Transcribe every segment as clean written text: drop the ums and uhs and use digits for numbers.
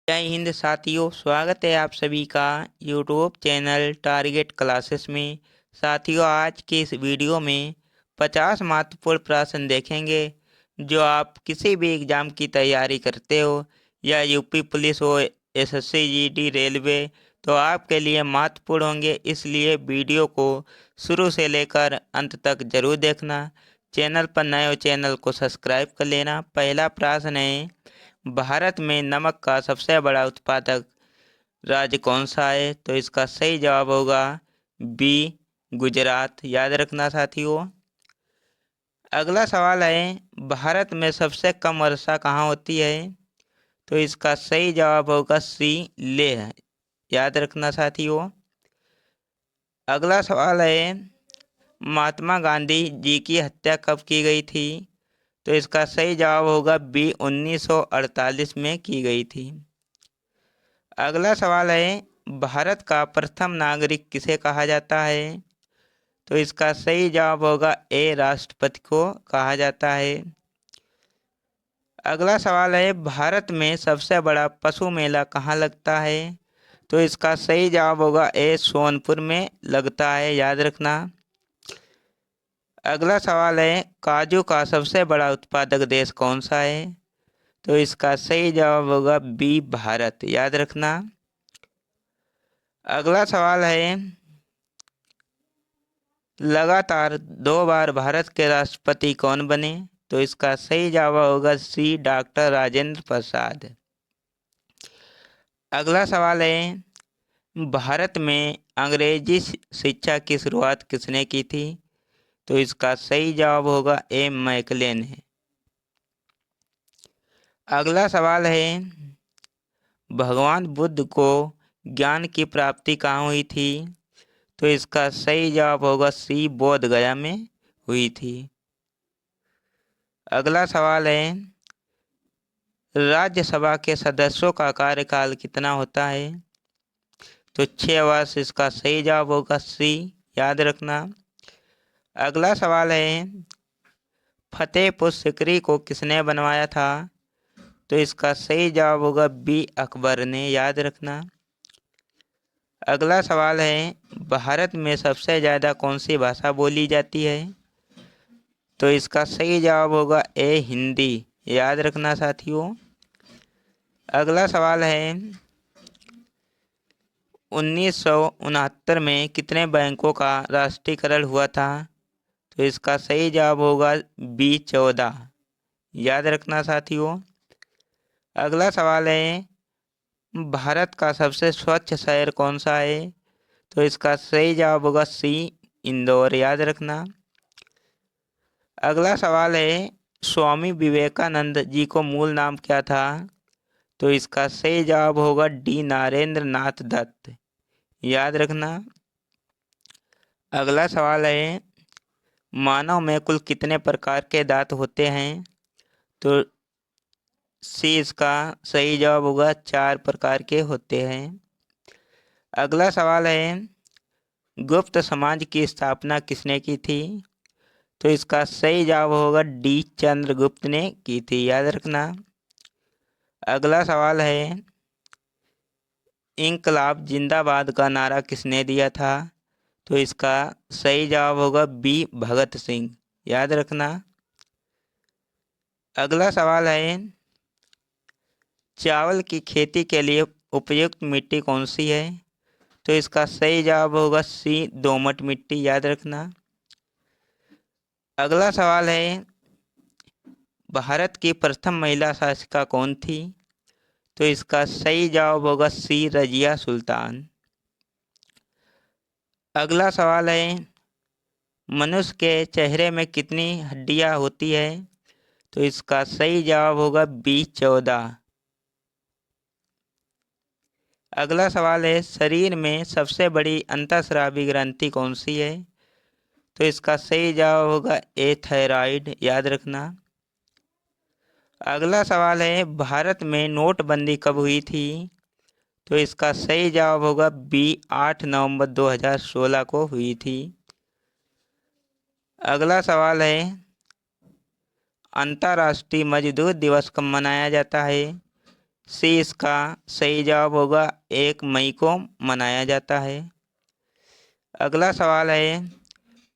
जय हिंद साथियों, स्वागत है आप सभी का यूट्यूब चैनल टारगेट क्लासेस में। साथियों, आज के इस वीडियो में 50 महत्वपूर्ण प्रश्न देखेंगे जो आप किसी भी एग्जाम की तैयारी करते हो या यूपी पुलिस हो, एसएससी, जीडी, रेलवे, तो आपके लिए महत्वपूर्ण होंगे। इसलिए वीडियो को शुरू से लेकर अंत तक जरूर देखना। चैनल पर नए हो चैनल को सब्सक्राइब कर लेना। पहला प्रश्न है, भारत में नमक का सबसे बड़ा उत्पादक राज्य कौन सा है? तो इसका सही जवाब होगा बी, गुजरात। याद रखना साथियों। अगला सवाल है, भारत में सबसे कम वर्षा कहाँ होती है? तो इसका सही जवाब होगा सी, लेह। याद रखना साथियों। अगला सवाल है, महात्मा गांधी जी की हत्या कब की गई थी? तो इसका सही जवाब होगा बी, 1948 में की गई थी। अगला सवाल है, भारत का प्रथम नागरिक किसे कहा जाता है? तो इसका सही जवाब होगा ए, राष्ट्रपति को कहा जाता है। अगला सवाल है, भारत में सबसे बड़ा पशु मेला कहाँ लगता है? तो इसका सही जवाब होगा ए, सोनपुर में लगता है। याद रखना। अगला सवाल है, काजू का सबसे बड़ा उत्पादक देश कौन सा है? तो इसका सही जवाब होगा बी, भारत। याद रखना। अगला सवाल है, लगातार 2 बार भारत के राष्ट्रपति कौन बने? तो इसका सही जवाब होगा सी, डॉक्टर राजेंद्र प्रसाद। अगला सवाल है, भारत में अंग्रेजी शिक्षा की शुरुआत किसने की थी? तो इसका सही जवाब होगा ए, मैकले ने। अगला सवाल है, भगवान बुद्ध को ज्ञान की प्राप्ति कहाँ हुई थी? तो इसका सही जवाब होगा सी, बोध गया में हुई थी। अगला सवाल है, राज्यसभा के सदस्यों का कार्यकाल कितना होता है? तो 6 वर्ष। इसका सही जवाब होगा सी। याद रखना। अगला सवाल है, फतेहपुर सिकरी को किसने बनवाया था? तो इसका सही जवाब होगा बी, अकबर ने। याद रखना। अगला सवाल है, भारत में सबसे ज़्यादा कौन सी भाषा बोली जाती है? तो इसका सही जवाब होगा ए, हिंदी। याद रखना साथियों। अगला सवाल है, 1969 में कितने बैंकों का राष्ट्रीयकरण हुआ था? तो इसका सही जवाब होगा बी, 14। याद रखना साथियों। अगला सवाल है, भारत का सबसे स्वच्छ शहर कौन सा है? तो इसका सही जवाब होगा सी, इंदौर। याद रखना। अगला सवाल है, स्वामी विवेकानंद जी को मूल नाम क्या था? तो इसका सही जवाब होगा डी, नरेंद्र नाथ दत्त। याद रखना। अगला सवाल है, मानव में कुल कितने प्रकार के दांत होते हैं? तो सी, इसका सही जवाब होगा 4 प्रकार के होते हैं। अगला सवाल है, गुप्त समाज की स्थापना किसने की थी? तो इसका सही जवाब होगा डी, चंद्रगुप्त ने की थी। याद रखना। अगला सवाल है, इंकलाब जिंदाबाद का नारा किसने दिया था? तो इसका सही जवाब होगा बी, भगत सिंह। याद रखना। अगला सवाल है, चावल की खेती के लिए उपयुक्त मिट्टी कौन सी है? तो इसका सही जवाब होगा सी, दोमट मिट्टी। याद रखना। अगला सवाल है, भारत की प्रथम महिला शासिका कौन थी? तो इसका सही जवाब होगा सी, रजिया सुल्तान। अगला सवाल है, मनुष्य के चेहरे में कितनी हड्डियां होती है? तो इसका सही जवाब होगा बी, 14। अगला सवाल है, शरीर में सबसे बड़ी अंतःस्रावी ग्रंथि कौन सी है? तो इसका सही जवाब होगा ए, थायराइड। याद रखना। अगला सवाल है, भारत में नोटबंदी कब हुई थी? तो इसका सही जवाब होगा बी, 8 नवंबर 2016 को हुई थी। अगला सवाल है, अंतर्राष्ट्रीय मजदूर दिवस कब मनाया जाता है? सी इसका सही जवाब होगा 1 मई को मनाया जाता है। अगला सवाल है,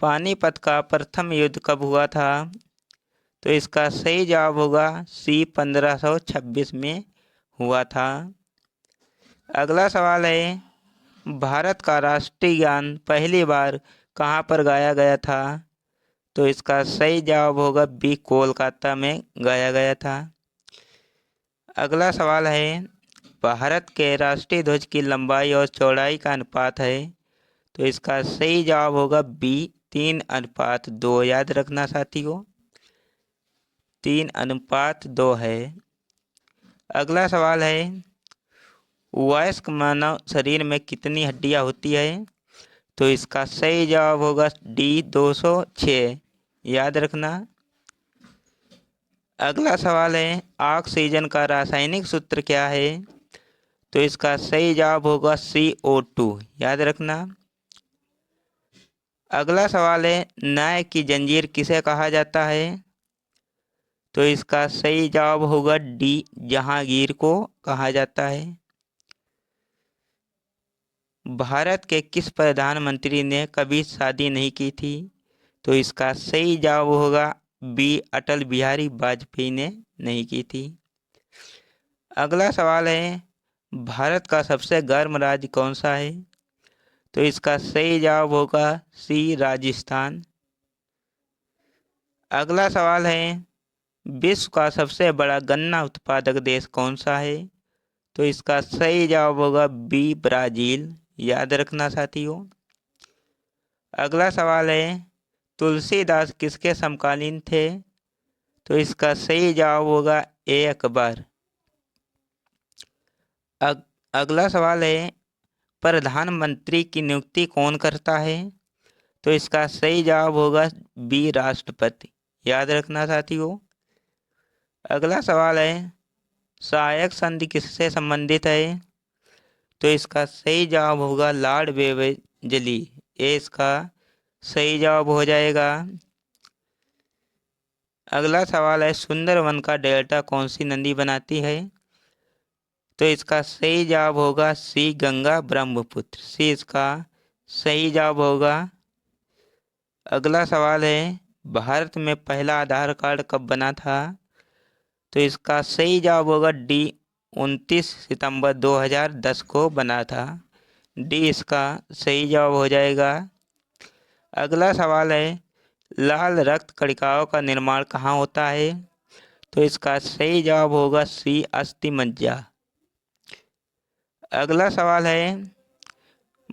पानीपत का प्रथम युद्ध कब हुआ था? तो इसका सही जवाब होगा सी 1526 में हुआ था। अगला सवाल है, भारत का राष्ट्रीय गान पहली बार कहाँ पर गाया गया था? तो इसका सही जवाब होगा बी, कोलकाता में गाया गया था। अगला सवाल है, भारत के राष्ट्रीय ध्वज की लंबाई और चौड़ाई का अनुपात है? तो इसका सही जवाब होगा बी, 3:2। याद रखना साथियों, 3:2 है। अगला सवाल है, वयस्क मानव शरीर में कितनी हड्डियां होती है? तो इसका सही जवाब होगा डी, 206। याद रखना। अगला सवाल है, ऑक्सीजन का रासायनिक सूत्र क्या है? तो इसका सही जवाब होगा CO2। याद रखना। अगला सवाल है, न्याय की जंजीर किसे कहा जाता है? तो इसका सही जवाब होगा डी, जहांगीर को कहा जाता है। भारत के किस प्रधानमंत्री ने कभी शादी नहीं की थी? तो इसका सही जवाब होगा बी, अटल बिहारी वाजपेयी ने नहीं की थी। अगला सवाल है, भारत का सबसे गर्म राज्य कौन सा है? तो इसका सही जवाब होगा सी, राजस्थान। अगला सवाल है, विश्व का सबसे बड़ा गन्ना उत्पादक देश कौन सा है? तो इसका सही जवाब होगा बी, ब्राजील। याद रखना साथियों। अगला सवाल है, तुलसीदास किसके समकालीन थे? तो इसका सही जवाब होगा ए, अकबर। अगला सवाल है, प्रधानमंत्री की नियुक्ति कौन करता है? तो इसका सही जवाब होगा बी, राष्ट्रपति। याद रखना साथियों। अगला सवाल है, सहायक संधि किससे संबंधित है? तो इसका सही जवाब होगा लॉर्ड वेलेस्ली। ये इसका सही जवाब हो जाएगा। अगला सवाल है, सुंदरवन का डेल्टा कौन सी नदी बनाती है? तो इसका सही जवाब होगा सी, गंगा ब्रह्मपुत्र। सी इसका सही जवाब होगा। अगला सवाल है, भारत में पहला आधार कार्ड कब बना था? तो इसका सही जवाब होगा डी, 29 सितंबर 2010 को बना था। डी इसका सही जवाब हो जाएगा। अगला सवाल है, लाल रक्त कणिकाओं का निर्माण कहाँ होता है? तो इसका सही जवाब होगा सी, अस्थि मज्जा। अगला सवाल है,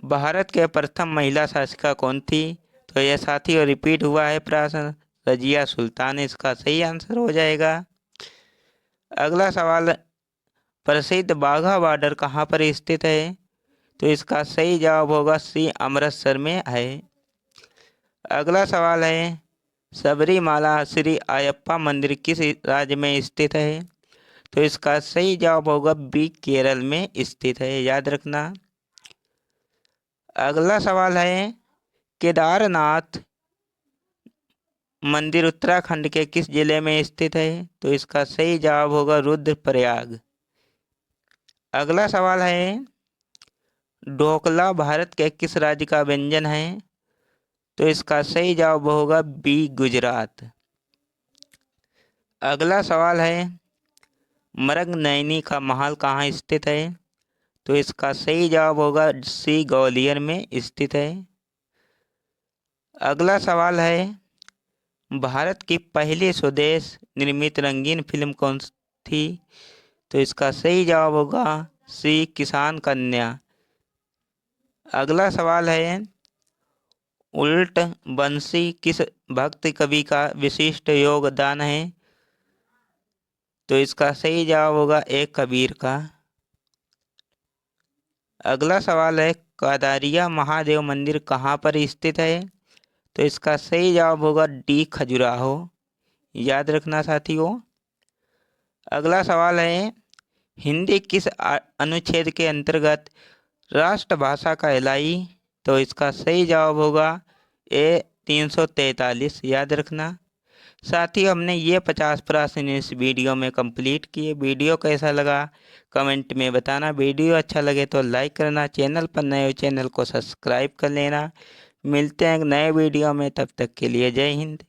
भारत के प्रथम महिला शासिका कौन थी? तो यह साथियों रिपीट हुआ है प्रश्न, रजिया सुल्तान इसका सही आंसर हो जाएगा। अगला सवाल, प्रसिद्ध बाघा बॉर्डर कहाँ पर स्थित है? तो इसका सही जवाब होगा सी, अमृतसर में है। अगला सवाल है, सबरीमाला श्री अयप्पा मंदिर किस राज्य में स्थित है? तो इसका सही जवाब होगा बी, केरल में स्थित है। याद रखना। अगला सवाल है, केदारनाथ मंदिर उत्तराखंड के किस जिले में स्थित है? तो इसका सही जवाब होगा रुद्रप्रयाग। अगला सवाल है, ढोकला भारत के किस राज्य का व्यंजन है? तो इसका सही जवाब होगा बी, गुजरात। अगला सवाल है, मृगनयनी का महल कहाँ स्थित है? तो इसका सही जवाब होगा सी, ग्वालियर में स्थित है। अगला सवाल है, भारत की पहली स्वदेश निर्मित रंगीन फिल्म कौन थी? तो इसका सही जवाब होगा सी, किसान कन्या। अगला सवाल है, उल्ट बंसी किस भक्त कवि का विशिष्ट योगदान है? तो इसका सही जवाब होगा ए, कबीर का। अगला सवाल है, कादारिया महादेव मंदिर कहाँ पर स्थित है? तो इसका सही जवाब होगा डी, खजुराहो। याद रखना साथियों। अगला सवाल है, हिंदी किस अनुच्छेद के अंतर्गत राष्ट्रभाषा कहलाई? तो इसका सही जवाब होगा ए, 343। याद रखना। साथ ही हमने ये 50 प्रश्न इस वीडियो में कंप्लीट किए। वीडियो कैसा लगा कमेंट में बताना। वीडियो अच्छा लगे तो लाइक करना, चैनल पर नए हो चैनल को सब्सक्राइब कर लेना। मिलते हैं एक नए वीडियो में, तब तक के लिए जय हिंद।